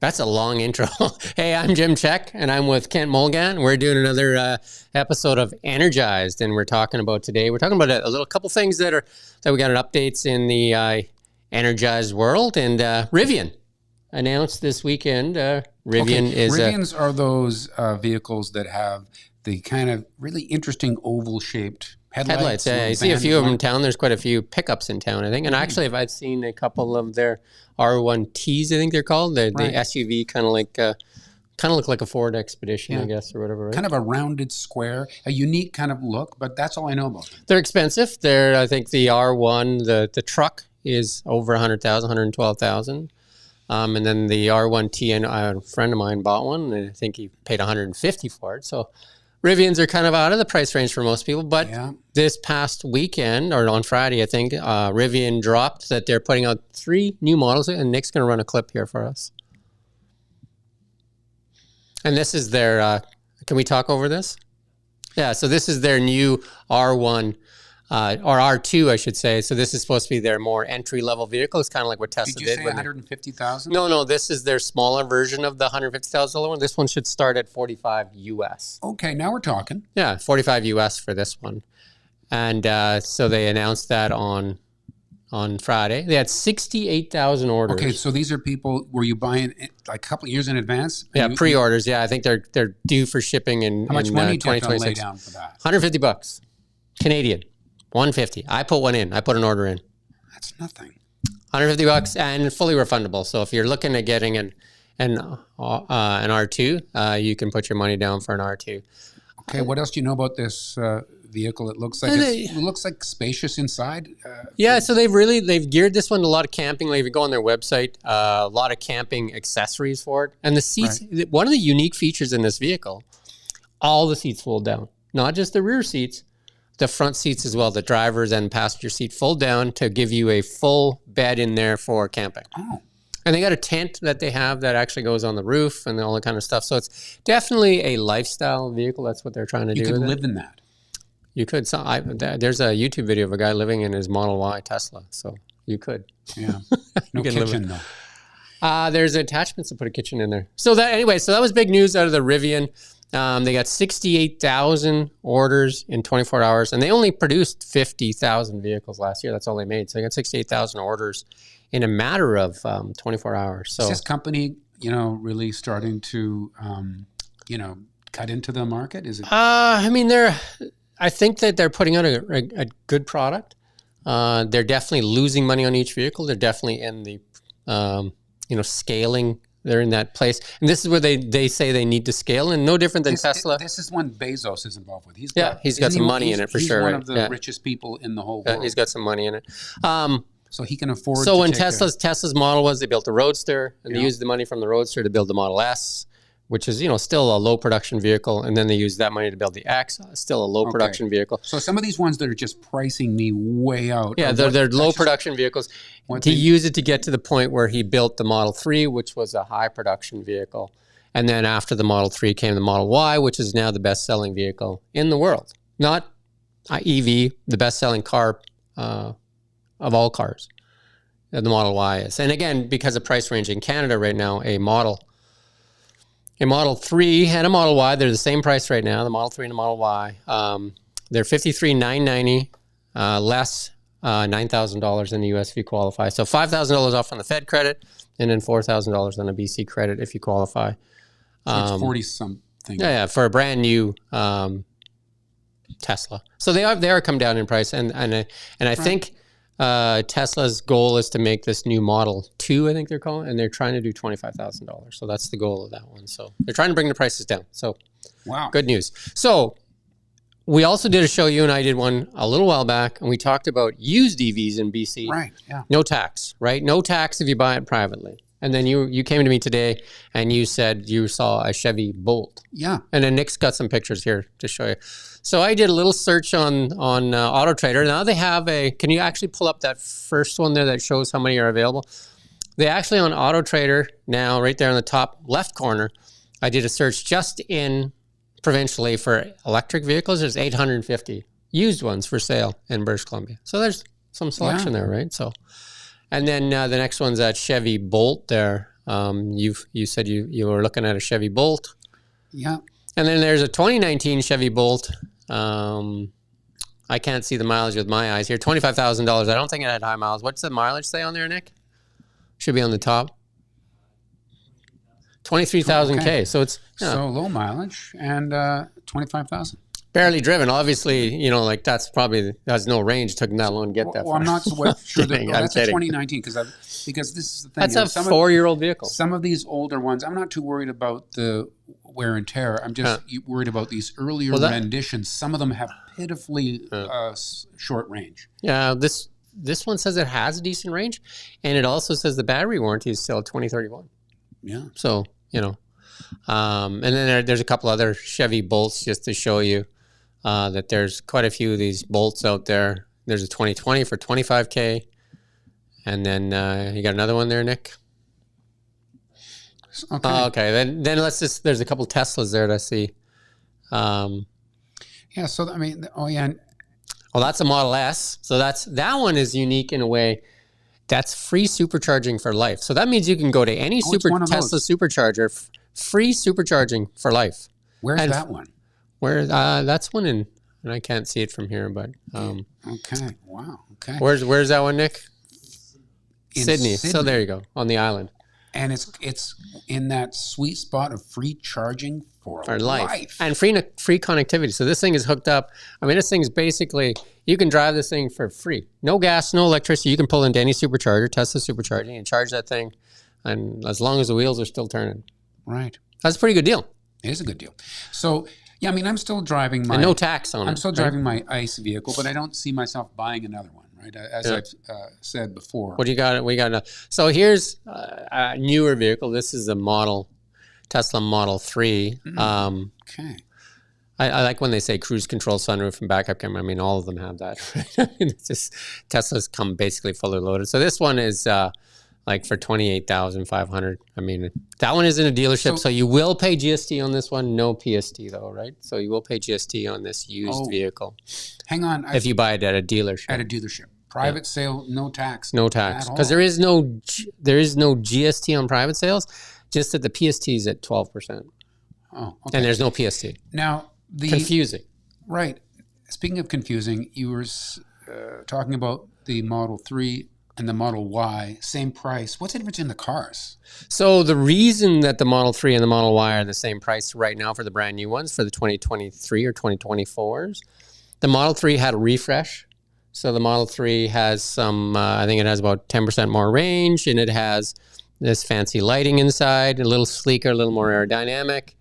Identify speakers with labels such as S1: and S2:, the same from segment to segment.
S1: That's a long intro. Hey, I'm Jim Csek, and I'm with Kent Molgat. We're doing another episode of Energized, and we're talking about a couple things that we got updates in the Energized world. And Rivian announced this weekend.
S2: Rivians are those vehicles that have the kind of really interesting oval-shaped headlights.
S1: Yeah, you see a few of them in town. There's quite a few pickups in town, I think. And actually, I've seen a couple of their R1Ts, I think they're called. The SUV kind of look like a Ford Expedition, I guess, or whatever. Right?
S2: Kind of a rounded square, a unique kind of look, but that's all I know about them.
S1: They're expensive. I think the R1, the truck is over $100,000, $112,000. And then the R1T, and a friend of mine bought one, and I think he paid $150 for it. So Rivians are kind of out of the price range for most people, but this past weekend, or on Friday, I think, Rivian dropped that they're putting out 3 new models, and Nick's going to run a clip here for us. And this is their, can we talk over this? Yeah, so this is their new R1, or R2, I should say. So this is supposed to be their more entry-level vehicle. It's kind of like what Tesla did.
S2: Did you say $150,000?
S1: No, this is their smaller version of the $150,000 one. This one should start at $45 US.
S2: Okay, now we're talking.
S1: Yeah, $45 US for this one. And so they announced that on Friday. They had 68,000 orders.
S2: Okay, so these are people, were you buying like a couple of years in advance?
S1: Yeah, pre-orders. Yeah, I think they're due for shipping in 2026.
S2: How much money do you have to lay down for that?
S1: $150 Canadian. $150. I put one in. I put an order in.
S2: That's nothing.
S1: $150 and fully refundable. So if you're looking at getting an R2, you can put your money down for an R2.
S2: Okay, what else do you know about this vehicle? It looks like it looks like spacious inside.
S1: So they've geared this one to a lot of camping. Like if you go on their website, a lot of camping accessories for it. And the seats, one of the unique features in this vehicle, all the seats fold down. Not just the rear seats, the front seats as well, the driver's and passenger seat fold down to give you a full bed in there for camping.
S2: Oh.
S1: And they got a tent that they have that actually goes on the roof and all that kind of stuff. So it's definitely a lifestyle vehicle. That's what they're trying to do.
S2: You could live in that. You
S1: could. So there's a YouTube video of a guy living in his Model Y Tesla. So you could.
S2: Yeah. No kitchen though.
S1: There's attachments to put a kitchen in there. So that was big news out of the Rivian. They got 68,000 orders in 24 hours, and they only produced 50,000 vehicles last year. That's all they made. So they got 68,000 orders in a matter of 24 hours. So
S2: is this company, really starting to, cut into the market? Is it?
S1: I think that they're putting out a good product. They're definitely losing money on each vehicle. They're definitely in the, scaling. They're in that place. And this is where they say they need to scale, and no different than Tesla.
S2: This is one Bezos is involved with. He's
S1: got some money in it for sure.
S2: He's one of the richest people in the whole world.
S1: He's got some money in it.
S2: So he can afford
S1: So when Tesla's model was, they built the Roadster, and they used the money from the Roadster to build the Model S, which is, still a low production vehicle. And then they used that money to build the X, still a low production vehicle.
S2: So some of these ones that are just pricing me way out.
S1: Yeah, they're low production vehicles. Use it to get to the point where he built the Model 3, which was a high production vehicle. And then after the Model 3 came the Model Y, which is now the best selling vehicle in the world. Not EV, the best selling car of all cars. The Model Y is. And again, because of price range in Canada right now, a Model 3 and a Model Y, they're the same price right now, the Model 3 and the Model Y. They're $53,990, less $9,000 in the US if you qualify. So $5,000 off on the Fed credit, and then $4,000 on a BC credit if you qualify.
S2: So it's 40-something.
S1: Yeah, for a brand new Tesla. So they are come down in price, and I think Tesla's goal is to make this new Model 2, I think they're calling it, and they're trying to do $25,000. So that's the goal of that one. So they're trying to bring the prices down. So
S2: wow,
S1: good news. So we also did a show, you and I did one a little while back, and we talked about used EVs in BC.
S2: Right, yeah.
S1: No tax, right? No tax if you buy it privately. And then you came to me today and you said you saw a Chevy Bolt.
S2: Yeah.
S1: And then Nick's got some pictures here to show you. So I did a little search on AutoTrader. Now they have can you actually pull up that first one there that shows how many are available? They actually on AutoTrader now, right there in the top left corner, I did a search just in provincially for electric vehicles. There's 850 used ones for sale in British Columbia. So there's some selection there, right? So, and then the next one's that Chevy Bolt there. You said you were looking at a Chevy Bolt.
S2: Yeah.
S1: And then there's a 2019 Chevy Bolt. I can't see the mileage with my eyes here. $25,000. I don't think it had high miles. What's the mileage say on there, Nick? Should be on the top. 23,000 K. So it's
S2: so low mileage and 25,000.
S1: Barely driven. Obviously, you know, like that's probably has no range. It took that long to get that far.
S2: I'm not sure that that's a 2019 because this is the thing.
S1: That's a 4-year-old vehicle.
S2: Some of these older ones, I'm not too worried about the wear and tear. I'm just worried about these earlier renditions. Some of them have pitifully short range. Yeah,
S1: this one says it has a decent range, and it also says the battery warranty is still 2031.
S2: Yeah.
S1: So, you know, and then there's a couple other Chevy Bolts just to show you that there's quite a few of these Bolts out there. There's a 2020 for 25K. And then you got another one there, Nick?
S2: Okay.
S1: Okay. Then let's just, there's a couple Teslas there to see.
S2: Yeah. So, I mean,
S1: Well, that's a Model S. So that one is unique in a way. That's free supercharging for life. So that means you can go to any Tesla supercharger, free supercharging for life.
S2: Where's that one?
S1: That's one in, and I can't see it from here, but
S2: okay. Wow. Okay.
S1: Where's that one, Nick? Sydney. So there you go, on the island.
S2: And it's in that sweet spot of free charging for life.
S1: And free connectivity. So this thing is hooked up. I mean, this thing is basically, you can drive this thing for free. No gas, no electricity. You can pull into any supercharger, Tesla supercharging, and charge that thing. And as long as the wheels are still turning.
S2: Right.
S1: That's a pretty good deal.
S2: It is a good deal. So, yeah, I mean, I'm still driving my...
S1: And no tax on it.
S2: I'm still driving my ICE vehicle, but I don't see myself buying another one, right? As I've said before.
S1: What do you got? We got so here's a newer vehicle. This is a Tesla Model 3.
S2: Okay.
S1: I like when they say cruise control, sunroof, and backup camera. I mean, all of them have that, right? It's just Teslas come basically fully loaded. So this one is like for $28,500. I mean, that one is in a dealership, so you will pay GST on this one. No PST though, right? So you will pay GST on this used vehicle.
S2: Hang on.
S1: If you buy it at a dealership.
S2: At a dealership. Private sale, no tax.
S1: No tax. Because there is no GST on private sales, just that the PST is at 12%.
S2: Oh, okay.
S1: And there's no PST.
S2: Now,
S1: confusing.
S2: Right. Speaking of confusing, you were talking about the Model 3 and the Model Y, same price. What's the difference in the cars?
S1: So the reason that the Model 3 and the Model Y are the same price right now for the brand new ones, for the 2023 or 2024s, the Model 3 had a refresh. So the Model 3 has some, I think it has about 10% more range, and it has this fancy lighting inside, a little sleeker, a little more aerodynamic.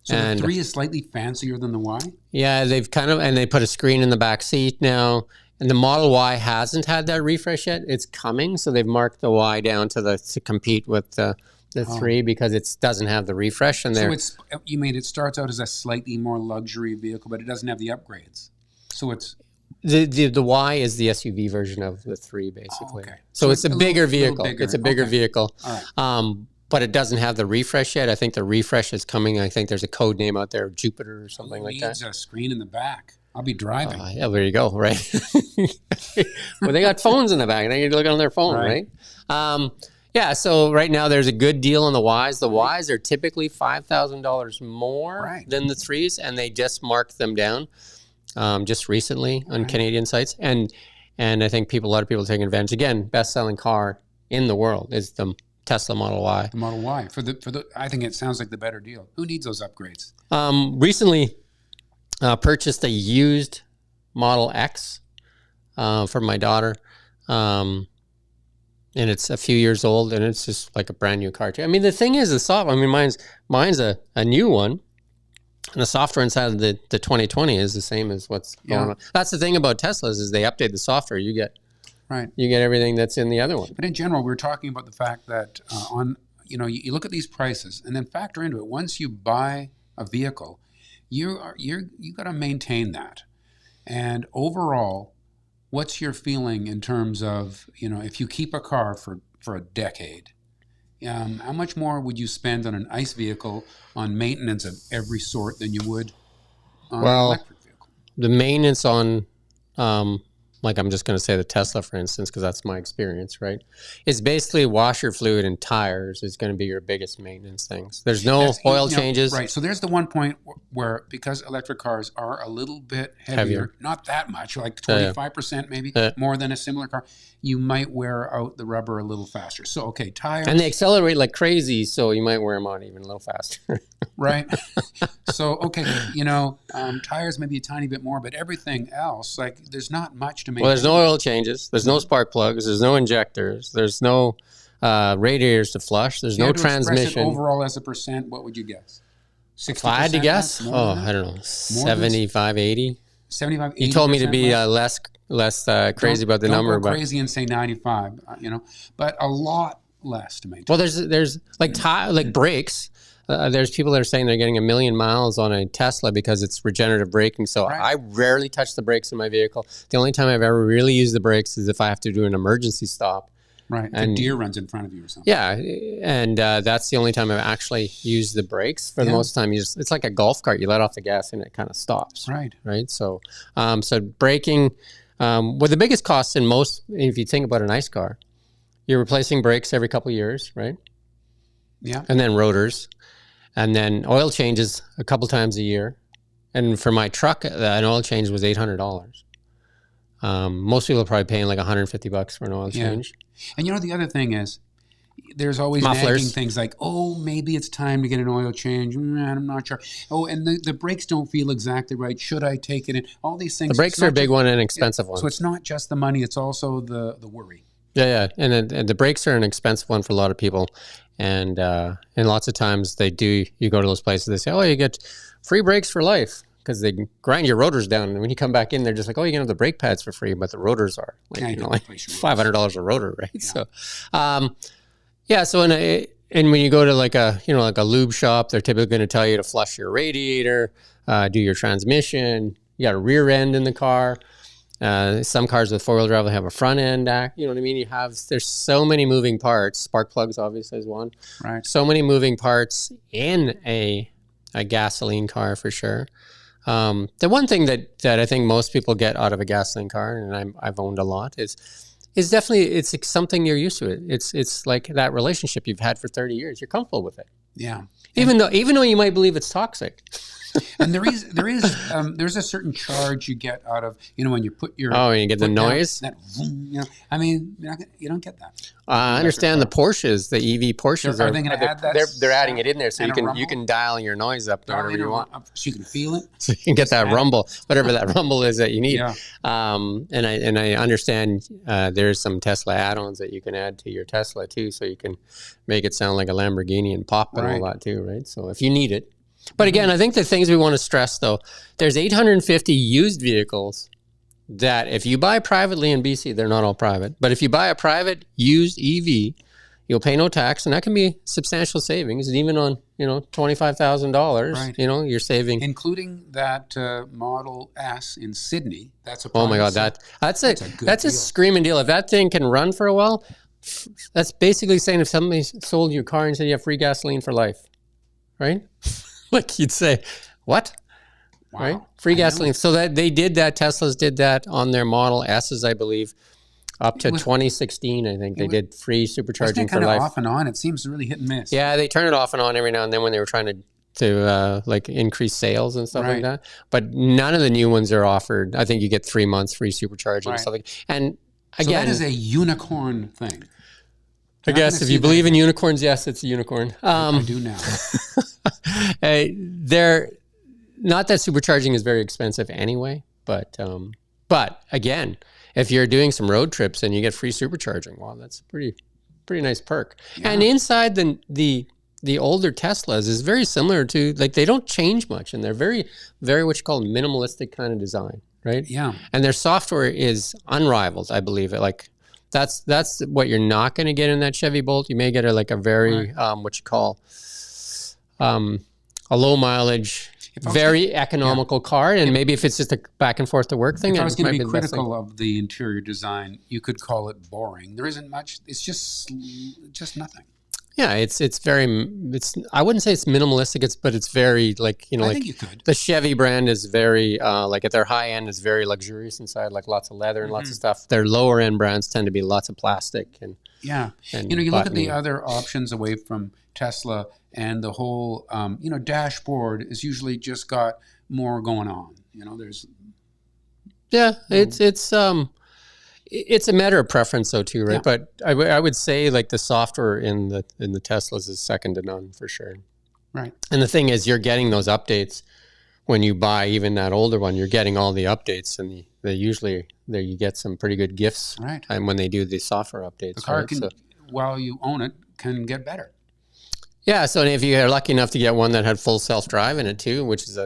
S2: So the 3 is slightly fancier than the Y?
S1: Yeah, and they put a screen in the back seat now. And the Model Y hasn't had that refresh yet. It's coming, so they've marked the Y down to compete with the 3 because it doesn't have the refresh. And
S2: so you mean it starts out as a slightly more luxury vehicle, but it doesn't have the upgrades. So it's
S1: the Y is the SUV version of the 3, basically.
S2: Okay.
S1: So it's a bigger vehicle.
S2: Bigger.
S1: It's a bigger vehicle.
S2: All right.
S1: But it doesn't have the refresh yet. I think the refresh is coming. I think there's a code name out there, Jupiter or something like that.
S2: It needs a screen in the back. I'll be driving.
S1: Yeah, there you go, right? Well, they got phones in the back. They can look on their phone, right? Yeah, so right now there's a good deal on the Ys. The Ys are typically $5,000 more than the 3s, and they just marked them down just recently on Canadian sites. And I think a lot of people are taking advantage. Again, best-selling car in the world is the Tesla Model Y.
S2: The Model Y. I think it sounds like the better deal. Who needs those upgrades?
S1: Recently purchased a used Model X for my daughter. And it's a few years old, and it's just like a brand new car too. I mean, the thing is, mine's a new one. And the software inside of the 2020 is the same as what's going on. That's the thing about Teslas is they update the software. You get everything that's in the other one.
S2: But in general, we're talking about the fact that you look at these prices and then factor into it. Once you buy a vehicle, you got to maintain that. And overall, what's your feeling in terms of if you keep a car for a decade? How much more would you spend on an ICE vehicle on maintenance of every sort than you would on an electric vehicle?
S1: The maintenance on like I'm just going to say the Tesla, for instance, because that's my experience, right? It's basically washer fluid and tires is going to be your biggest maintenance things. There's no oil changes.
S2: Right. So there's the one point where, because electric cars are a little bit heavier. Not that much, like 25% maybe, more than a similar car, you might wear out the rubber a little faster. So, okay, tires.
S1: And they accelerate like crazy, so you might wear them out even a little faster.
S2: Right. So, okay, tires maybe a tiny bit more, but everything else, like, there's not much to make.
S1: Well, there's no oil changes. There's no spark plugs. There's no injectors. There's no radiators to flush. There's no transmission.
S2: Overall, as a percent, what would you guess? 60%?
S1: If I had to guess, I don't know, 75, 80.
S2: 75, 80%.
S1: You told me to be less crazy about the number.
S2: Don't go crazy and say 95, but a lot less to maintain.
S1: Well, there's like brakes. There's people that are saying they're getting 1 million miles on a Tesla because it's regenerative braking. So I rarely touch the brakes in my vehicle. The only time I've ever really used the brakes is if I have to do an emergency stop.
S2: Right. And a deer runs in front of you or something.
S1: Yeah. And that's the only time I've actually used the brakes. For the most time, it's like a golf cart. You let off the gas and it kind of stops.
S2: Right.
S1: Right. So, braking, well, the biggest cost in most, if you think about a nice car, you're replacing brakes every couple of years, right?
S2: Yeah.
S1: And then rotors. And then oil changes a couple times a year. And for my truck, an oil change was $800. Most people are probably paying like $150 for an oil change.
S2: And the other thing is, there's always nagging things like, oh, maybe it's time to get an oil change. I'm not sure. Oh, and the brakes don't feel exactly right. Should I take it in? All these things.
S1: The brakes are a big one and an expensive one.
S2: So it's not just the money. It's also the worry.
S1: Yeah. And the brakes are an expensive one for a lot of people. And lots of times you go to those places, they say, oh, you get free brakes for life because they grind your rotors down. And when you come back in, they're just like, oh, you can have the brake pads for free, but the rotors are like $500 a rotor, right? Yeah. So, and when you go to like a lube shop, they're typically going to tell you to flush your radiator, do your transmission. You got a rear end in the car. Some cars with four-wheel drive will have a front end. You know what I mean? There's so many moving parts. Spark plugs obviously is one.
S2: Right.
S1: So many moving parts in a gasoline car for sure. The one thing that I think most people get out of a gasoline car, and I've owned a lot, is definitely it's something you're used to. It's like that relationship you've had for 30 years. You're comfortable with it.
S2: Yeah.
S1: Even though you might believe it's toxic.
S2: And there's a certain charge you get out of when you put your
S1: you get the noise.
S2: That I mean, you don't get that.
S1: I understand the Porsches, the EV Porsches
S2: are they going to add that?
S1: They're adding it in there so you can dial your noise up to whatever you want,
S2: so you can feel it.
S1: So you can get that rumble, whatever that rumble is that you need.
S2: Yeah.
S1: And I understand there's some Tesla add-ons that you can add to your Tesla too, so you can make it sound like a Lamborghini and pop and all that too, right? So if you need it. But again, I think the things we want to stress, though, there's 850 used vehicles that if you buy privately in BC, they're not all private, but if you buy a private used EV, you'll pay no tax, and that can be substantial savings. And even on, $25,000, you're saving.
S2: Including that Model S in Sydney. That's a
S1: oh my God, that's a screaming deal. If that thing can run for a while, that's basically saying if somebody sold you a car and said you have free gasoline for life, right? Like you'd say, what?
S2: Wow.
S1: Right? Free gasoline. So that they did that. Teslas did that on their Model S's, I believe, up to 2016. I think they did free supercharging for life.
S2: Kind of off and on. It seems really hit and miss.
S1: Yeah, they turn it off and on every now and then when they were trying to like increase sales and stuff like that. But none of the new ones are offered. I think you get 3 months free supercharging and stuff like that. And again,
S2: so that is a unicorn thing.
S1: I guess if you believe in unicorns, yes, it's a unicorn.
S2: I do now.
S1: They're not that supercharging is very expensive anyway, but again, if you're doing some road trips and you get free supercharging, well, that's a pretty nice perk. Yeah. And inside the older Teslas is very similar to, like, they don't change much, and they're very, very what you call minimalistic kind of design, right?
S2: Yeah.
S1: And their software is unrivaled, I believe. That's what you're not going to get in that Chevy Bolt. You may get a very what you call a low mileage, very economical car, and maybe if it's just a back and forth to work thing.
S2: If I was going to be critical of the interior design, you could call it boring. There isn't much. It's just nothing.
S1: Yeah, it's very, I wouldn't say it's minimalistic, but it's very like,
S2: I
S1: like
S2: think you could.
S1: the Chevy brand is very, like at their high end is very luxurious inside, like lots of leather and lots of stuff. Their lower end brands tend to be lots of plastic and.
S2: Yeah.
S1: And
S2: You look at the other options away from Tesla, and the whole, dashboard is usually just got more going on. There's.
S1: Yeah, it's a matter of preference though too, right?
S2: Yeah.
S1: But I would say like the software in the Teslas is second to none for sure.
S2: Right.
S1: And the thing is, you're getting those updates when you buy even that older one. You're getting all the updates, and they usually you get some pretty good gifts.
S2: Right.
S1: And when they do the software updates,
S2: the car
S1: right?
S2: can, while you own it, can get better.
S1: Yeah, so if you're lucky enough to get one that had full self-drive in it too, which is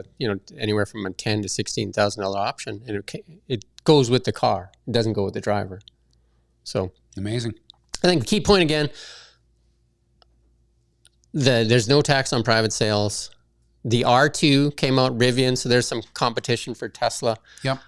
S1: anywhere from a $10,000 to $16,000 option, and it goes with the car, it doesn't go with the driver. So
S2: amazing.
S1: I think the key point again, there's no tax on private sales. The R2 came out Rivian, so there's some competition for Tesla.
S2: Yep.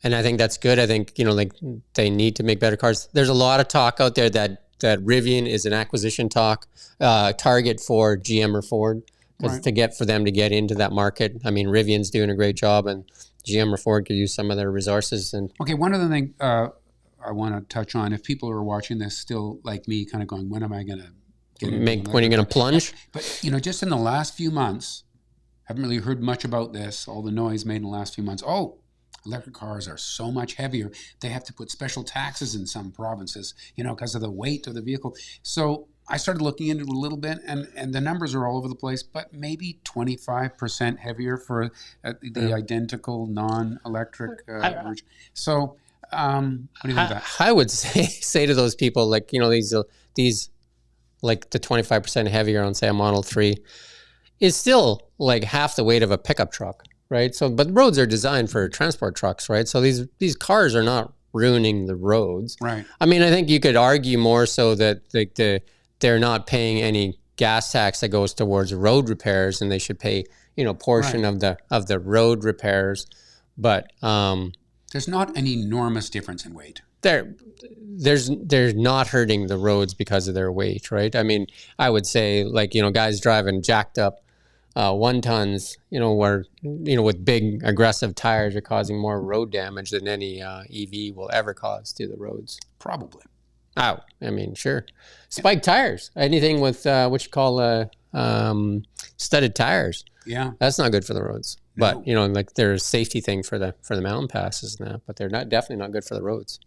S1: And I think that's good. I think like they need to make better cars. There's a lot of talk out there that Rivian is an acquisition target for GM or Ford, for them to get into that market. I mean, Rivian's doing a great job, and GM or Ford could use some of their resources. And
S2: okay, one other thing I want to touch on, if people are watching this still like me, kind of going, when am I going to get into
S1: when are you going to plunge?
S2: But just in the last few months, haven't really heard much about this. All the noise made in the last few months. Oh, electric cars are so much heavier. They have to put special taxes in some provinces, because of the weight of the vehicle. So I started looking into it a little bit, and the numbers are all over the place, but maybe 25% heavier for the identical non-electric version. So what do you think of that?
S1: I would say to those people, like, these like the 25% heavier on, say, a Model 3 is still like half the weight of a pickup truck. Right. So, but roads are designed for transport trucks, right? So these cars are not ruining the roads.
S2: Right.
S1: I mean, I think you could argue more so that they're not paying any gas tax that goes towards road repairs, and they should pay, portion of the road repairs. But
S2: there's not an enormous difference in weight.
S1: They're not hurting the roads because of their weight, right? I mean, I would say like, guys driving jacked up 1 tons, where, with big aggressive tires are causing more road damage than any EV will ever cause to the roads.
S2: Probably.
S1: Oh, I mean, sure. Spiked tires, anything with what you call studded tires.
S2: Yeah.
S1: That's not good for the roads.
S2: No.
S1: But, like there's a safety thing for the mountain passes and that, but they're definitely not good for the roads.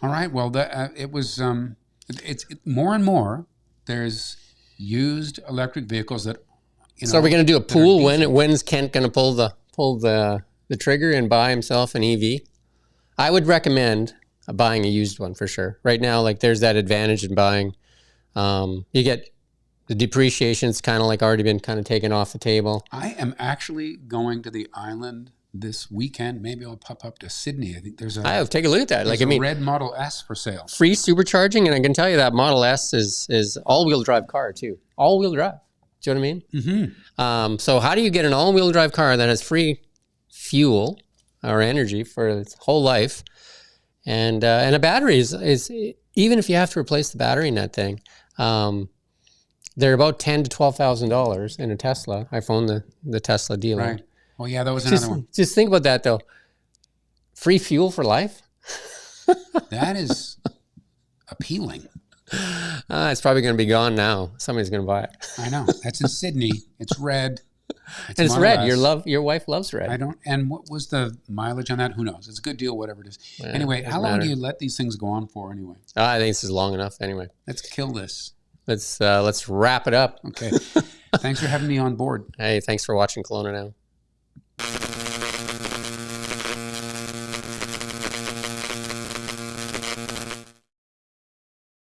S2: All right. Well, it was, it's more and more, there's used electric vehicles that,
S1: so are we going to do a pool? When's Kent going to pull the trigger and buy himself an EV? I would recommend buying a used one for sure. Right now, like there's that advantage in buying. You get the depreciation's kind of like already been kind of taken off the table.
S2: I am actually going to the island this weekend. Maybe I'll pop up to Sydney. I think there's
S1: take a look at that. Like a
S2: red Model S for sale.
S1: Free supercharging, and I can tell you that Model S is all-wheel drive car too. All-wheel drive. Do you know what I mean?
S2: Mm-hmm.
S1: So how do you get an all-wheel drive car that has free fuel or energy for its whole life, and a battery is even if you have to replace the battery in that thing, they're about $10,000 to $12,000 in a Tesla. I phoned the Tesla dealer.
S2: Right. Well, yeah, that was another one.
S1: Just think about that though. Free fuel for life.
S2: That is appealing.
S1: It's probably going to be gone now. Somebody's going to buy it.
S2: I know. That's in Sydney. It's red.
S1: It's red. Your wife loves red.
S2: I don't. And what was the mileage on that? Who knows? It's a good deal, whatever it is. Yeah, anyway, how long do you let these things go on for anyway?
S1: I think this is long enough anyway.
S2: Let's kill this.
S1: Let's wrap it up.
S2: Okay. Thanks for having me on board.
S1: Hey, thanks for watching Kelowna Now.